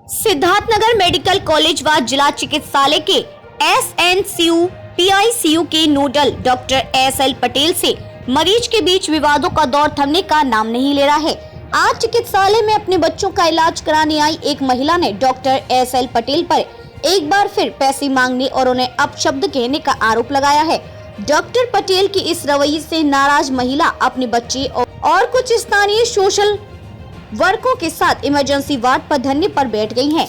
Siddharthnagar medical college व जिला चिकित्सालय के SNCU PICU के नोडल डॉक्टर SL पटेल से मरीज के बीच विवादों का दौर थमने का नाम नहीं ले रहा है। आज चिकित्सालय में अपने बच्चों का इलाज कराने आई एक महिला ने डॉक्टर SL पटेल पर एक बार फिर पैसे मांगने और उन्हें अपशब्द कहने का आरोप लगाया है। डॉक्टर पटेल की इस रवैये से नाराज महिला अपने बच्चे और कुछ स्थानीय सोशल वर्करों के साथ इमरजेंसी वार्ड पर धरने पर बैठ गई हैं।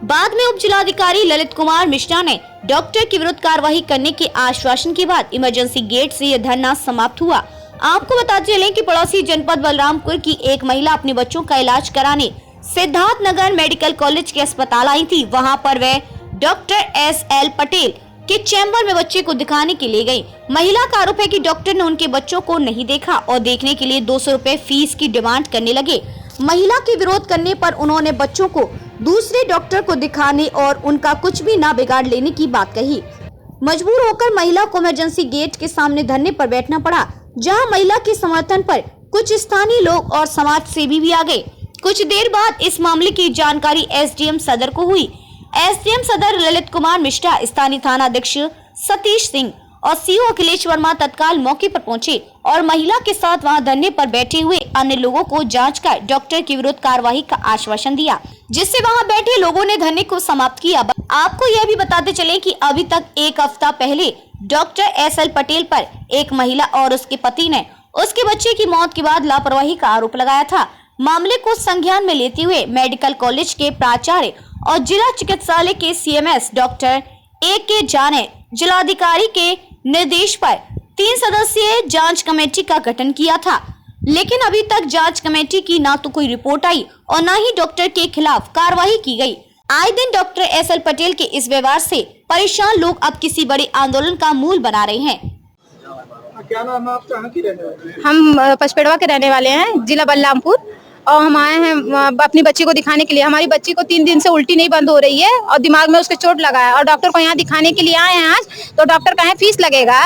बाद में उप जिलाधिकारी ललित कुमार मिश्रा ने डॉक्टर के विरुद्ध कार्रवाई करने के आश्वासन के बाद इमरजेंसी गेट से यह धरना समाप्त हुआ। आपको बताते चलें कि पड़ोसी जनपद बलरामपुर की एक महिला अपने बच्चों का इलाज कराने सिद्धार्थनगर मेडिकल कॉलेज के अस्पताल आई थी। वहां पर वह डॉक्टर SL पटेल के चैम्बर में बच्चे को दिखाने के लिए गई। महिला का आरोप है कि डॉक्टर ने उनके बच्चों को नहीं देखा और देखने के लिए 200 रुपए फीस की डिमांड करने लगे। महिला के विरोध करने पर उन्होंने बच्चों को दूसरे डॉक्टर को दिखाने और उनका कुछ भी ना बिगाड़ लेने की बात कही। मजबूर होकर महिला को इमरजेंसी गेट के सामने धरने पर बैठना पड़ा, जहां महिला के समर्थन पर कुछ स्थानीय लोग और समाज सेवी भी आ गए। कुछ देर बाद इस मामले की जानकारी SDM सदर को हुई। SDM सदर ललित कुमार मिश्रा, स्थानीय थाना अध्यक्ष सतीश सिंह और CO अखिलेश वर्मा तत्काल मौके पर पहुंचे और महिला के साथ वहां धरने पर बैठे हुए अन्य लोगों को जांच कर डॉक्टर के विरुद्ध कार्रवाई का आश्वासन दिया, जिससे वहां बैठे लोगों ने धरने को समाप्त किया। आपको यह भी बताते चले कि अभी तक एक हफ्ता पहले डॉक्टर SL पटेल पर एक महिला और उसके पति ने उसके बच्चे की मौत के बाद लापरवाही का आरोप लगाया था। मामले को संज्ञान में लेते हुए मेडिकल कॉलेज के प्राचार्य और जिला चिकित्सालय के CMS डॉक्टर AK झा ने जिलाधिकारी के निर्देश पर 3 सदस्यीय जांच कमेटी का गठन किया था, लेकिन अभी तक जांच कमेटी की ना तो कोई रिपोर्ट आई और ना ही डॉक्टर के खिलाफ कार्रवाई की गई। आए दिन डॉक्टर SL पटेल के इस व्यवहार से परेशान लोग अब किसी बड़े आंदोलन का मूल बना रहे हैं। क्या नाम है आपका? कहाँ की रहने वाले हैं? हम पचपेड़वा के रहने वाले हैं, जिला बलरामपुर, और हम आए हैं अपनी बच्ची को दिखाने के लिए। हमारी बच्ची को 3 दिन से उल्टी नहीं बंद हो रही है और दिमाग में उसके चोट लगा है और डॉक्टर को यहाँ दिखाने के लिए आए हैं आज। तो डॉक्टर कहे फीस लगेगा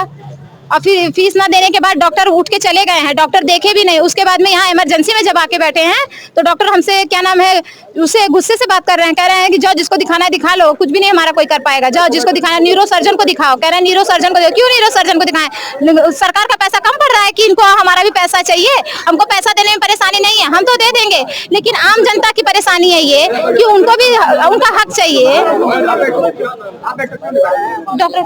और फिर फीस ना देने के बाद डॉक्टर उठ के चले गए हैं। डॉक्टर देखे भी नहीं। उसके बाद में यहाँ इमरजेंसी में जब आके बैठे हैं तो डॉक्टर हमसे क्या नाम है उससे गुस्से से बात कर रहे हैं। कह रहे हैं कि जाओ जिसको दिखाना है दिखा लो, कुछ भी नहीं हमारा कोई कर पाएगा। जाओ जिसको दिखाना है न्यूरो सर्जन को दिखाओ। कह रहे हैं न्यूरो सर्जन को। क्यों न्यूरो सर्जन को दिखाएं? सरकार का पैसा कम पड़ रहा है कि इनको हमारा भी पैसा चाहिए? हमको पैसा देने में परेशानी नहीं है, हम तो दे देंगे, लेकिन आम जनता की परेशानी है ये कि उनको भी उनका हक चाहिए। डॉक्टर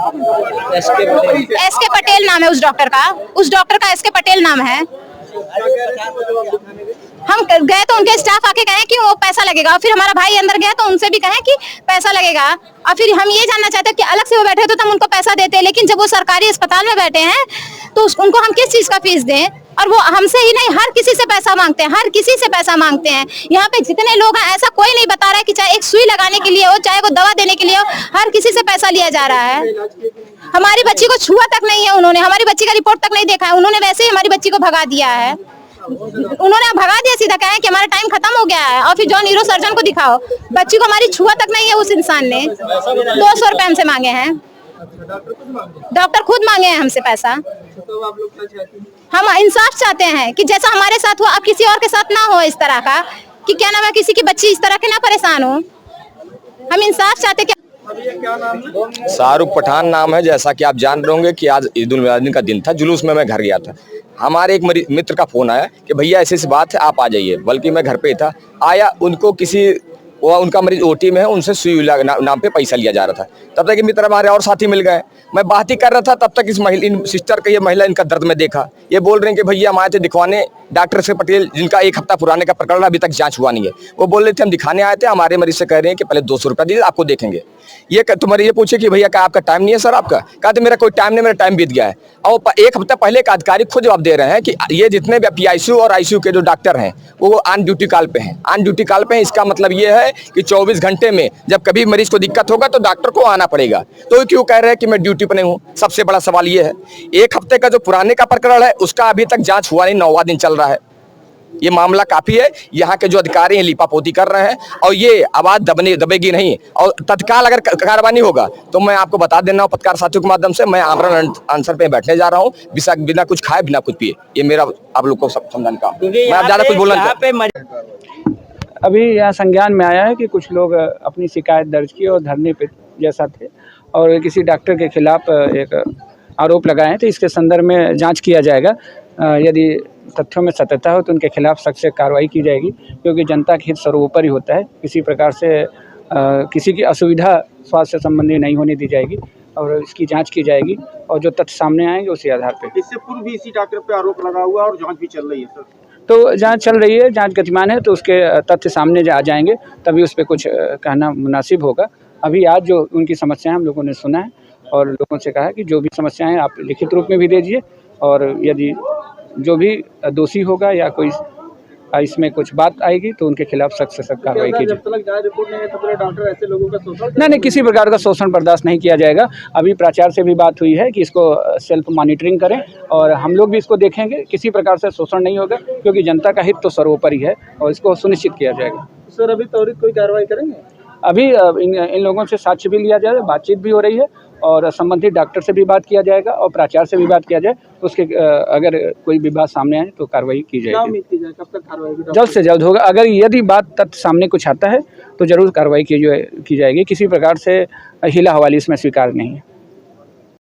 SK पटेल नाम है उस डॉक्टर का। SK पटेल नाम है। हम गए तो उनके स्टाफ आके कहे कि वो पैसा लगेगा, फिर हमारा भाई अंदर गया तो उनसे भी कहे कि पैसा लगेगा, और फिर हम ये जानना चाहते हैं कि अलग से वो बैठे तो हम उनको पैसा देते हैं, लेकिन जब वो सरकारी अस्पताल में बैठे हैं तो उनको हम किस चीज का फीस दें? और वो हमसे ही नहीं हर किसी से पैसा मांगते हैं, हर किसी से पैसा मांगते हैं। यहाँ पे जितने लोग हैं ऐसा कोई नहीं बता रहा है कि चाहे एक सुई लगाने के लिए हो, चाहे वो दवा देने के लिए हो, हर किसी से पैसा लिया जा रहा है। हमारी बच्ची को छुआ तक नहीं है उन्होंने, हमारी बच्ची का रिपोर्ट तक नहीं देखा है उन्होंने, वैसे ही हमारी बच्ची को भगा दिया है। उन्होंने भगा दिया, सीधा कहा कि हमारा टाइम खत्म हो गया है और फिर जो न्यूरो सर्जन को दिखाओ। बच्ची को हमारी छुआ तक नहीं है उस इंसान ने। 200 रुपए हमसे मांगे हैं। डॉक्टर खुद मांगे हैं हमसे पैसा। हम इंसाफ चाहते हैं कि जैसा हमारे साथ हुआ अब किसी और के साथ ना हो इस तरह का, कि क्या नाम है किसी की बच्ची इस तरह के ना परेशान हो। हम इंसाफ चाहते कि शाहरुख पठान नाम है। जैसा कि आप जान रहे होंगे कि आज ईद उल मिलाद का दिन था, जुलूस में मैं घर गया था। हमारे एक मित्र का फोन आया कि भैया ऐसी बात है आप आ जाइए, बल्कि मैं घर पे था। आया, उनको उनका मरीज OT में है, उनसे सुई नाम पे पैसा लिया जा रहा था। तब तक मित्र हमारे और साथी मिल गए। मैं बात ही कर रहा था, तब तक इन सिस्टर का ये महिला इनका दर्द में देखा। ये बोल रहे हैं कि भैया हम आए थे दिखवाने डॉक्टर SK पटेल, जिनका 1 हफ्ता पुराने का प्रकरण अभी तक जांच हुआ नहीं है। वो बोल रहे थे हम दिखाने आए थे, हमारे मरीज से कह रहे हैं कि पहले 200 रुपया दीजिए आपको देखेंगे। ये तुम्हारे ये पूछे कि भैया क्या आपका टाइम नहीं है? सर आपका कहते मेरा कोई टाइम नहीं, मेरा टाइम बीत गया है। और 1 हफ्ता पहले एक अधिकारी खुद जवाब दे रहे हैं कि ये जितने भी PICU और ICU के जो डॉक्टर हैं वो ऑन ड्यूटी कॉल पे हैं। ऑन ड्यूटी कॉल पे हैं, इसका मतलब ये है कि 24 घंटे में जब कभी मरीज को दिक्कत होगा तो डॉक्टर को आना पड़ेगा। तो क्यों कह रहे हैं कि मैं ड्यूटी पर नहीं हूँ? सबसे बड़ा सवाल ये है। 1 हफ्ते का जो पुराने का प्रकरण है उसका अभी तक जांच हुआ नहीं, 9वां दिन चल रहा है। ये मामला काफी है। यहाँ के जो अधिकारी हैं लिपापोती कर रहे हैं और ये आवाज दबेगी नहीं, और तत्काल अगर कार्रवाई होगा तो मैं आपको बता देना हूँ पत्रकार साथियों के माध्यम से, मैं आमरण अनशन पे बैठने जा रहा हूँ, बिना कुछ खाए बिना कुछ पिए। ये मेरा आप लोग को समझाने का, मैं ज्यादा कुछ बोलना अभी यहाँ संज्ञान में आया है कि कुछ लोग अपनी शिकायत दर्ज की और धरने पे जैसा थे और किसी डॉक्टर के खिलाफ एक आरोप लगाए हैं, तो इसके संदर्भ में जांच किया जाएगा। यदि तथ्यों में सत्यता हो तो उनके खिलाफ सख्त से कार्रवाई की जाएगी, क्योंकि जनता के हित सर्वोपरि होता है। किसी प्रकार से किसी की असुविधा स्वास्थ्य संबंधी नहीं होने दी जाएगी और इसकी जांच की जाएगी और जो तथ्य सामने आएंगे उसी आधार पर। इससे पूर्व भी इसी डॉक्टर पे आरोप लगा हुआ और जांच भी चल रही है सर। तो जांच चल रही है, जांच गतिमान है, तो उसके तथ्य सामने आ जाएंगे तभी उस पर कुछ कहना मुनासिब होगा। अभी आज जो उनकी समस्याएं हम लोगों ने सुना है और लोगों से कहा कि जो भी समस्याएं आप लिखित रूप में भी दीजिए और यदि जो भी दोषी होगा या कोई इसमें कुछ बात आएगी तो उनके खिलाफ सख्त से सख्त कार्रवाई की जब तक जांच रिपोर्ट नहीं है तब तक डॉक्टर ऐसे लोगों का शोषण नहीं, किसी प्रकार का शोषण बर्दाश्त नहीं किया जाएगा। अभी प्राचार्य से भी बात हुई है कि इसको सेल्फ मॉनिटरिंग करें और हम लोग भी इसको देखेंगे। किसी प्रकार से शोषण नहीं होगा, क्योंकि जनता का हित तो सर्वोपरि है और इसको सुनिश्चित किया जाएगा। सर अभी त्वरित कोई कार्रवाई करेंगे? अभी इन लोगों से साक्ष्य भी लिया जाए, बातचीत भी हो रही है और संबंधित डॉक्टर से भी बात किया जाएगा और प्राचार्य से भी बात किया जाए। उसके अगर कोई भी बात सामने आए तो कार्रवाई की क्या जाएगी। उम्मीद की जाए कब तक कार्रवाई होगी? जल्द से जल्द होगा। अगर यदि बात तथ्य सामने कुछ आता है तो जरूर कार्रवाई की जाएगी। किसी प्रकार से हिला हवाली इसमें स्वीकार नहीं है।